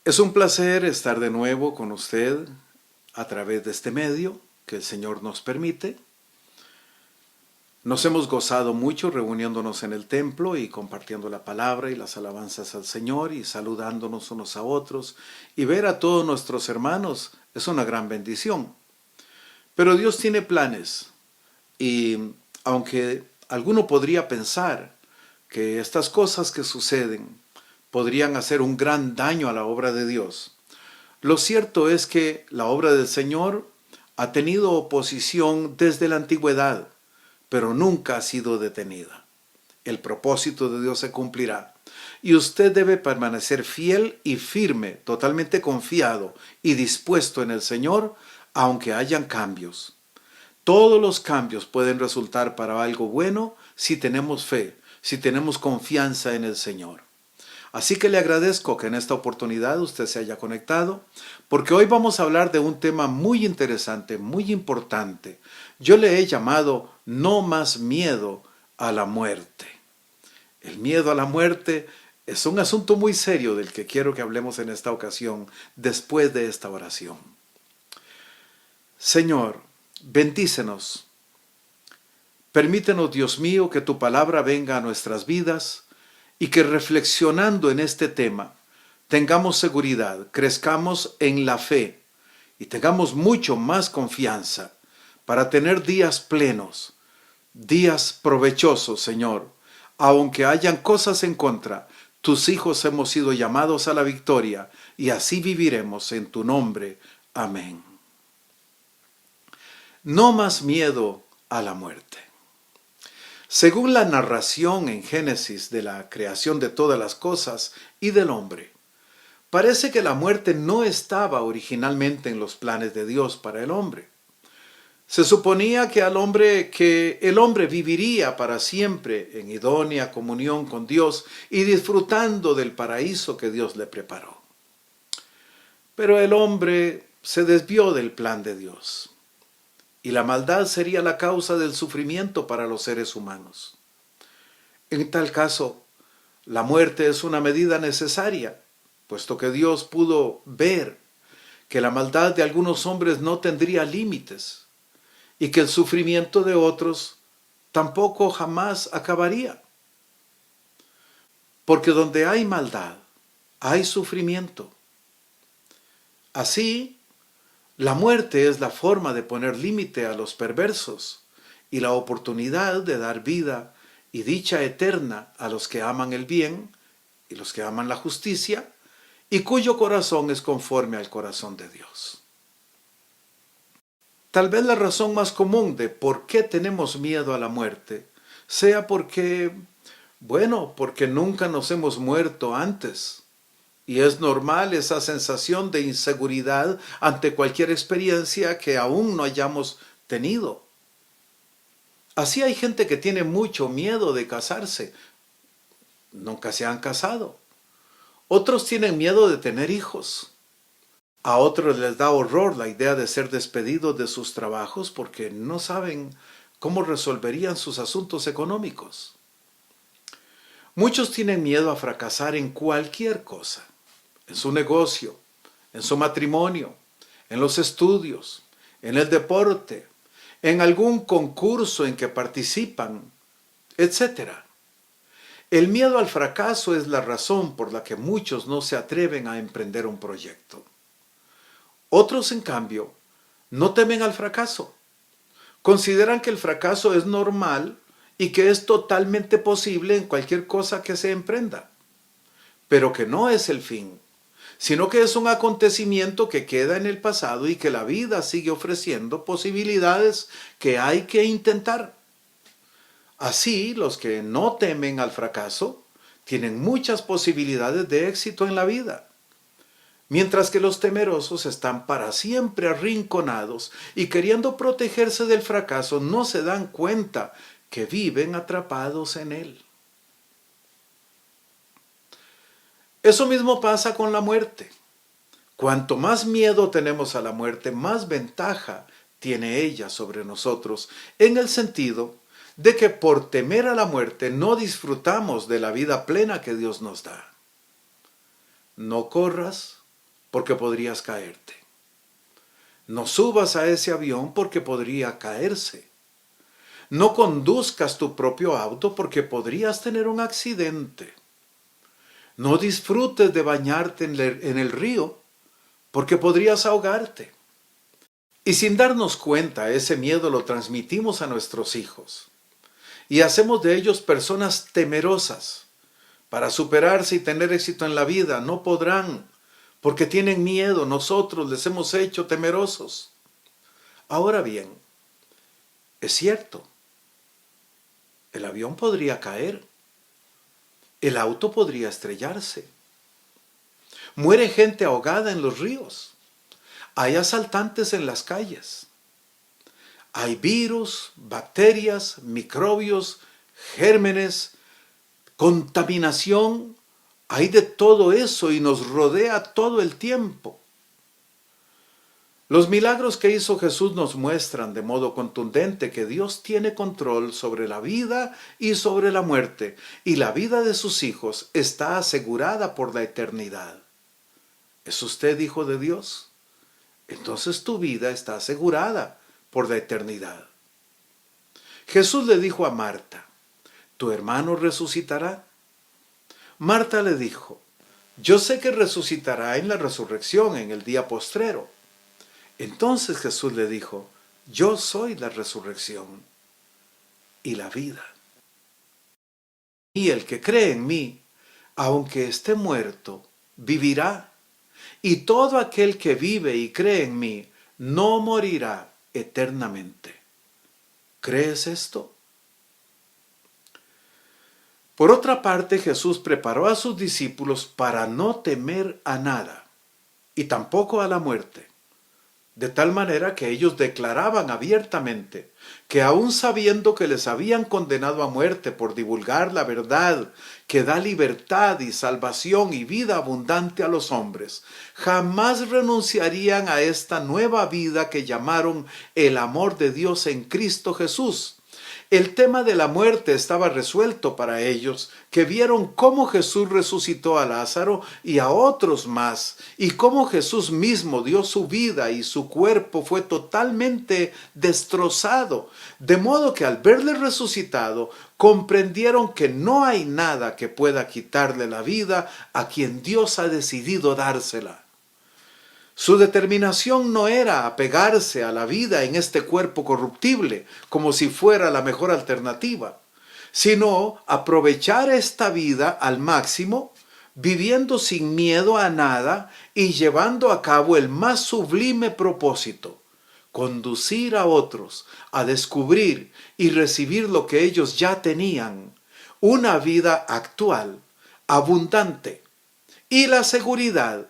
Es un placer estar de nuevo con usted a través de este medio que el Señor nos permite. Nos hemos gozado mucho reuniéndonos en el templo y compartiendo la palabra y las alabanzas al Señor y saludándonos unos a otros, y ver a todos nuestros hermanos es una gran bendición. Pero Dios tiene planes, y aunque alguno podría pensar que estas cosas que suceden podrían hacer un gran daño a la obra de Dios, lo cierto es que la obra del Señor ha tenido oposición desde la antigüedad, pero nunca ha sido detenida. El propósito de Dios se cumplirá, y usted debe permanecer fiel y firme, totalmente confiado y dispuesto en el Señor, aunque hayan cambios. Todos los cambios pueden resultar para algo bueno si tenemos fe, si tenemos confianza en el Señor. Así que le agradezco que en esta oportunidad usted se haya conectado, porque hoy vamos a hablar de un tema muy interesante, muy importante. Yo le he llamado no más miedo a la muerte. El miedo a la muerte es un asunto muy serio del que quiero que hablemos en esta ocasión, después de esta oración. Señor, bendícenos. Permítenos, Dios mío, que tu palabra venga a nuestras vidas y que reflexionando en este tema tengamos seguridad, crezcamos en la fe y tengamos mucho más confianza para tener días plenos, días provechosos, Señor. Aunque hayan cosas en contra, tus hijos hemos sido llamados a la victoria y así viviremos en tu nombre. Amén. No más miedo a la muerte. Según la narración en Génesis de la creación de todas las cosas y del hombre, parece que la muerte no estaba originalmente en los planes de Dios para el hombre. Se suponía que el hombre viviría para siempre en idónea comunión con Dios y disfrutando del paraíso que Dios le preparó. Pero el hombre se desvió del plan de Dios. Y la maldad sería la causa del sufrimiento para los seres humanos. En tal caso, la muerte es una medida necesaria, puesto que Dios pudo ver que la maldad de algunos hombres no tendría límites y que el sufrimiento de otros tampoco jamás acabaría. Porque donde hay maldad, hay sufrimiento. Así, la muerte es la forma de poner límite a los perversos y la oportunidad de dar vida y dicha eterna a los que aman el bien y los que aman la justicia y cuyo corazón es conforme al corazón de Dios. Tal vez la razón más común de por qué tenemos miedo a la muerte sea porque nunca nos hemos muerto antes. Y es normal esa sensación de inseguridad ante cualquier experiencia que aún no hayamos tenido. Así hay gente que tiene mucho miedo de casarse. Nunca se han casado. Otros tienen miedo de tener hijos. A otros les da horror la idea de ser despedidos de sus trabajos porque no saben cómo resolverían sus asuntos económicos. Muchos tienen miedo a fracasar en cualquier cosa. En su negocio, en su matrimonio, en los estudios, en el deporte, en algún concurso en que participan, etc. El miedo al fracaso es la razón por la que muchos no se atreven a emprender un proyecto. Otros, en cambio, no temen al fracaso. Consideran que el fracaso es normal y que es totalmente posible en cualquier cosa que se emprenda, pero que no es el fin, sino que es un acontecimiento que queda en el pasado y que la vida sigue ofreciendo posibilidades que hay que intentar. Así, los que no temen al fracaso tienen muchas posibilidades de éxito en la vida, mientras que los temerosos están para siempre arrinconados y queriendo protegerse del fracaso no se dan cuenta que viven atrapados en él. Eso mismo pasa con la muerte. Cuanto más miedo tenemos a la muerte, más ventaja tiene ella sobre nosotros, en el sentido de que por temer a la muerte no disfrutamos de la vida plena que Dios nos da. No corras, porque podrías caerte. No subas a ese avión porque podría caerse. No conduzcas tu propio auto porque podrías tener un accidente. No disfrutes de bañarte en el río porque podrías ahogarte. Y sin darnos cuenta, ese miedo lo transmitimos a nuestros hijos. Y hacemos de ellos personas temerosas. Para superarse y tener éxito en la vida, no podrán, porque tienen miedo. Nosotros les hemos hecho temerosos. Ahora bien, es cierto, el avión podría caer, el auto podría estrellarse, muere gente ahogada en los ríos, hay asaltantes en las calles, hay virus, bacterias, microbios, gérmenes, contaminación, hay de todo eso y nos rodea todo el tiempo. Los milagros que hizo Jesús nos muestran de modo contundente que Dios tiene control sobre la vida y sobre la muerte, y la vida de sus hijos está asegurada por la eternidad. ¿Es usted hijo de Dios? Entonces tu vida está asegurada por la eternidad. Jesús le dijo a Marta, ¿tu hermano resucitará? Marta le dijo, yo sé que resucitará en la resurrección, en el día postrero. Entonces Jesús le dijo, yo soy la resurrección y la vida. Y el que cree en mí, aunque esté muerto, vivirá. Y todo aquel que vive y cree en mí, no morirá eternamente. ¿Crees esto? Por otra parte, Jesús preparó a sus discípulos para no temer a nada, y tampoco a la muerte. De tal manera que ellos declaraban abiertamente que aun sabiendo que les habían condenado a muerte por divulgar la verdad que da libertad y salvación y vida abundante a los hombres, jamás renunciarían a esta nueva vida que llamaron el amor de Dios en Cristo Jesús. El tema de la muerte estaba resuelto para ellos, que vieron cómo Jesús resucitó a Lázaro y a otros más, y cómo Jesús mismo dio su vida y su cuerpo fue totalmente destrozado, de modo que al verle resucitado, comprendieron que no hay nada que pueda quitarle la vida a quien Dios ha decidido dársela. Su determinación no era apegarse a la vida en este cuerpo corruptible, como si fuera la mejor alternativa, sino aprovechar esta vida al máximo, viviendo sin miedo a nada y llevando a cabo el más sublime propósito: conducir a otros a descubrir y recibir lo que ellos ya tenían, una vida actual, abundante, y la seguridad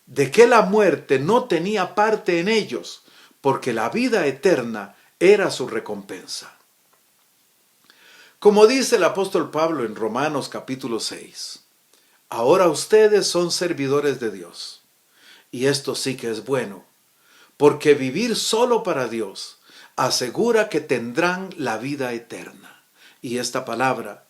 de que la muerte no tenía parte en ellos, porque la vida eterna era su recompensa. Como dice el apóstol Pablo en Romanos capítulo 6, ahora ustedes son servidores de Dios, y esto sí que es bueno, porque vivir solo para Dios asegura que tendrán la vida eterna. Y esta palabra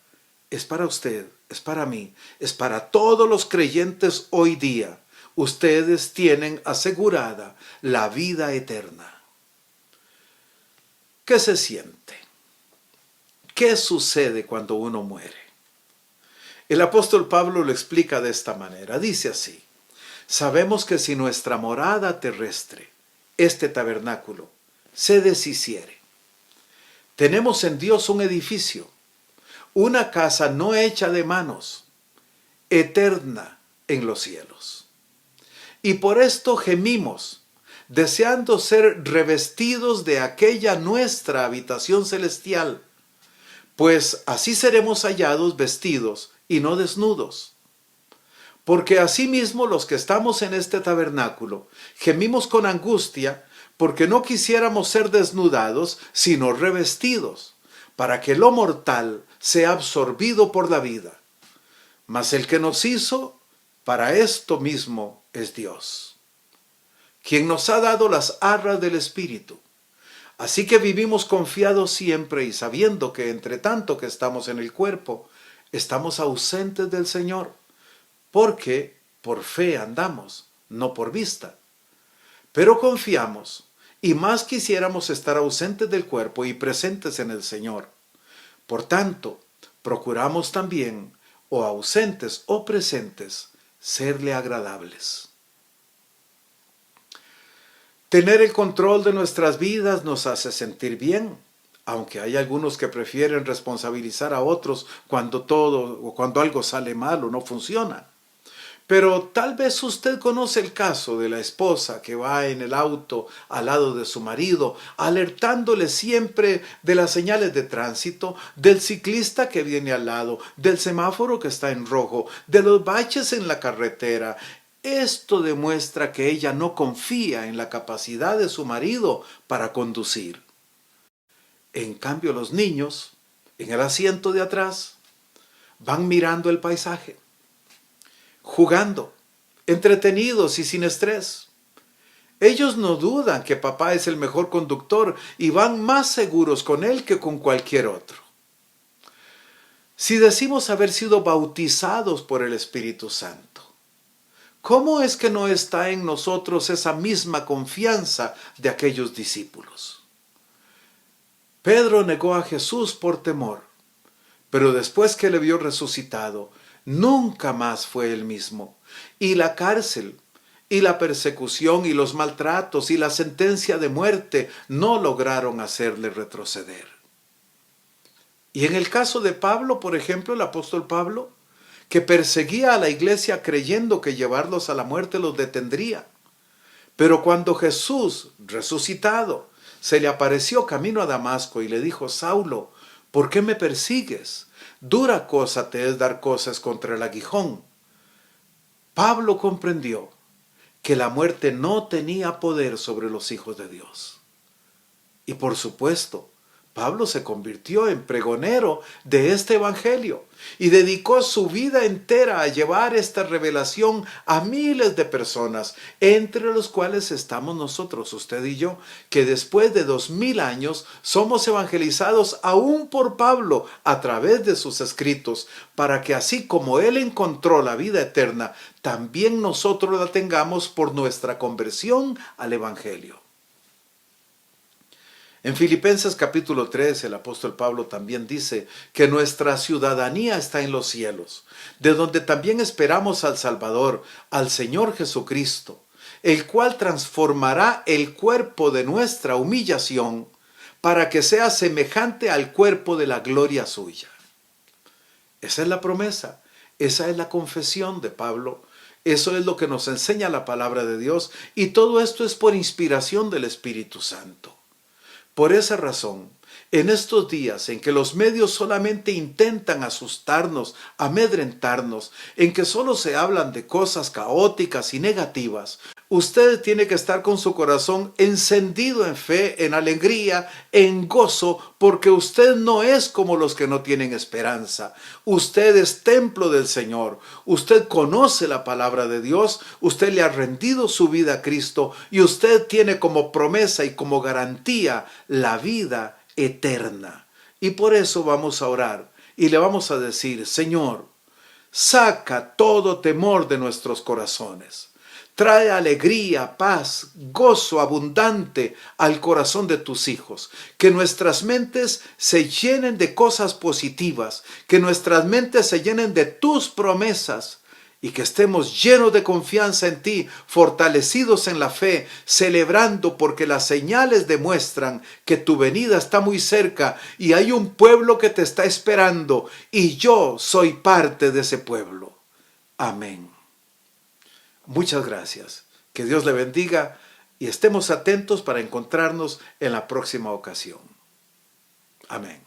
es para usted, es para mí, es para todos los creyentes hoy día. Ustedes tienen asegurada la vida eterna. ¿Qué se siente? ¿Qué sucede cuando uno muere? El apóstol Pablo lo explica de esta manera. Dice así: sabemos que si nuestra morada terrestre, este tabernáculo, se deshiciere, tenemos en Dios un edificio, una casa no hecha de manos, eterna en los cielos. Y por esto gemimos, deseando ser revestidos de aquella nuestra habitación celestial, pues así seremos hallados vestidos y no desnudos. Porque asimismo los que estamos en este tabernáculo gemimos con angustia, porque no quisiéramos ser desnudados, sino revestidos, para que lo mortal sea absorbido por la vida. Mas el que nos hizo, para esto mismo es Dios, quien nos ha dado las arras del Espíritu. Así que vivimos confiados siempre y sabiendo que entre tanto que estamos en el cuerpo, estamos ausentes del Señor, porque por fe andamos, no por vista. Pero confiamos, y más quisiéramos estar ausentes del cuerpo y presentes en el Señor. Por tanto, procuramos también, o ausentes o presentes, serle agradables. Tener el control de nuestras vidas nos hace sentir bien, aunque hay algunos que prefieren responsabilizar a otros cuando todo o cuando algo sale mal o no funciona. Pero tal vez usted conoce el caso de la esposa que va en el auto al lado de su marido, alertándole siempre de las señales de tránsito, del ciclista que viene al lado, del semáforo que está en rojo, de los baches en la carretera. Esto demuestra que ella no confía en la capacidad de su marido para conducir. En cambio, los niños, en el asiento de atrás, van mirando el paisaje, jugando, entretenidos y sin estrés. Ellos no dudan que papá es el mejor conductor y van más seguros con él que con cualquier otro. Si decimos haber sido bautizados por el Espíritu Santo, ¿cómo es que no está en nosotros esa misma confianza de aquellos discípulos? Pedro negó a Jesús por temor, pero después que le vio resucitado, nunca más fue el mismo. Y la cárcel, y la persecución, y los maltratos, y la sentencia de muerte no lograron hacerle retroceder. Y en el caso de Pablo, por ejemplo, el apóstol Pablo, que perseguía a la iglesia creyendo que llevarlos a la muerte los detendría. Pero cuando Jesús, resucitado, se le apareció camino a Damasco y le dijo: Saulo, ¿por qué me persigues? Dura cosa te es dar cosas contra el aguijón. Pablo comprendió que la muerte no tenía poder sobre los hijos de Dios. Y por supuesto, Pablo se convirtió en pregonero de este evangelio y dedicó su vida entera a llevar esta revelación a miles de personas, entre los cuales estamos nosotros, usted y yo, que después de 2000 años somos evangelizados aún por Pablo a través de sus escritos, para que así como él encontró la vida eterna, también nosotros la tengamos por nuestra conversión al evangelio. En Filipenses capítulo 3, el apóstol Pablo también dice que nuestra ciudadanía está en los cielos, de donde también esperamos al Salvador, al Señor Jesucristo, el cual transformará el cuerpo de nuestra humillación para que sea semejante al cuerpo de la gloria suya. Esa es la promesa, esa es la confesión de Pablo, eso es lo que nos enseña la palabra de Dios, y todo esto es por inspiración del Espíritu Santo. Por esa razón, en estos días en que los medios solamente intentan asustarnos, amedrentarnos, en que solo se hablan de cosas caóticas y negativas, usted tiene que estar con su corazón encendido en fe, en alegría, en gozo, porque usted no es como los que no tienen esperanza. Usted es templo del Señor. Usted conoce la palabra de Dios. Usted le ha rendido su vida a Cristo y usted tiene como promesa y como garantía la vida eterna. Y por eso vamos a orar y le vamos a decir: Señor, saca todo temor de nuestros corazones. Trae alegría, paz, gozo abundante al corazón de tus hijos. Que nuestras mentes se llenen de cosas positivas. Que nuestras mentes se llenen de tus promesas. Y que estemos llenos de confianza en ti, fortalecidos en la fe, celebrando porque las señales demuestran que tu venida está muy cerca y hay un pueblo que te está esperando y yo soy parte de ese pueblo. Amén. Muchas gracias. Que Dios le bendiga y estemos atentos para encontrarnos en la próxima ocasión. Amén.